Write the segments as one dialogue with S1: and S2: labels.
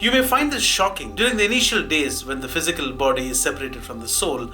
S1: You may find this shocking. During the initial days when the physical body is separated from the soul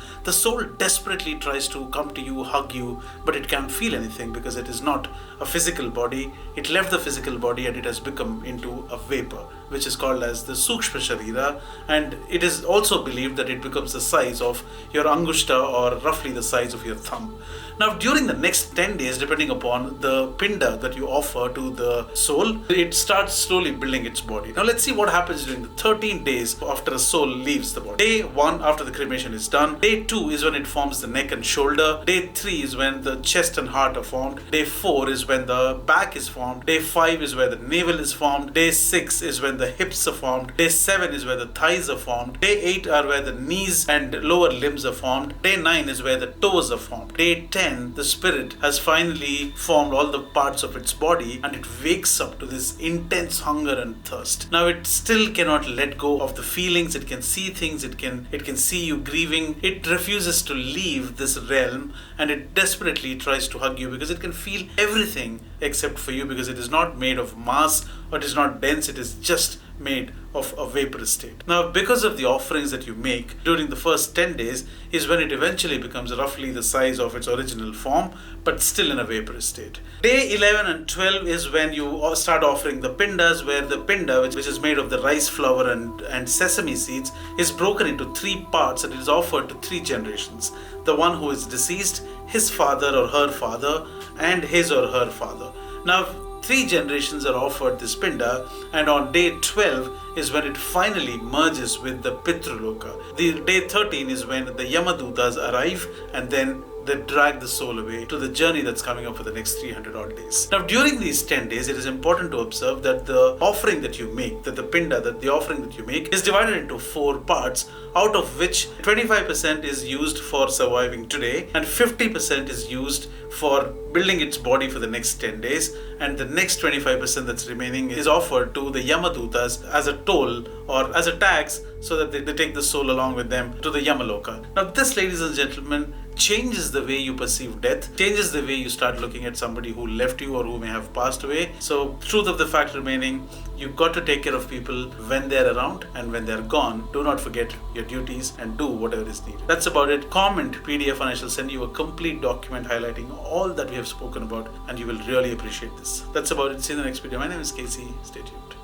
S1: desperately tries to come to you, hug you, but it can't feel anything because it is not a physical body. It left the physical body and it has become into a vapor, which is called as the Sukshma Sharira, and it is also believed that it becomes the size of your Angushta or roughly the size of your thumb. Now, during the next 10 days, depending upon the Pinda that you offer to the soul, it starts slowly building its body. Now, let's see what happens during the 13 days after a soul leaves the body. Day 1, after the cremation is done. Day 2 is when it forms the neck and shoulder. Day 3 is when the chest and heart are formed. Day 4 is when the back is formed. Day 5 is where the navel is formed. Day 6 is when the hips are formed. Day 7 is where the thighs are formed. Day 8 are where the knees and lower limbs are formed. Day 9 is where the toes are formed. Day 10, the spirit has finally formed all the parts of its body and it wakes up to this intense hunger and thirst. Now, it still cannot let go of the feelings. It can see things. It can see you grieving. It refuses to leave this realm and it desperately tries to hug you because it can feel everything except for you, because it is not made of mass or it is not dense. It is just made of a vaporous state. Now, because of the offerings that you make during the first 10 days is when it eventually becomes roughly the size of its original form, but still in a vaporous state. Day 11 and 12 is when you start offering the Pindas, where the Pinda, which is made of the rice flour and sesame seeds, is broken into 3 parts and it is offered to 3 generations. The one who is deceased, his father or her father, and his or her father. Now, 3 generations are offered this Pinda, and on day 12 is when it finally merges with the Pitraloka. The day 13 is when the Yamadutas arrive and then they drag the soul away to the journey that's coming up for the next 300 odd days. Now, during these 10 days, it is important to observe that the offering that you make, that the Pinda, that the offering that you make is divided into 4 parts, out of which 25% is used for surviving today and 50% is used for building its body for the next 10 days, and the next 25% that's remaining is offered to the Yamadutas as a toll or as a tax, so that they take the soul along with them to the Yamaloka. Now, this, ladies and gentlemen, changes the way you perceive death, changes the way you start looking at somebody who left you or who may have passed away. So, truth of the fact remaining, you've got to take care of people when they're around, and when they're gone, do not forget your duties and do whatever is needed. That's about it. Comment PDF and I shall send you a complete document highlighting all that we have spoken about, and you will really appreciate this. That's about it. See you in the next video. My name is Casey. Stay tuned.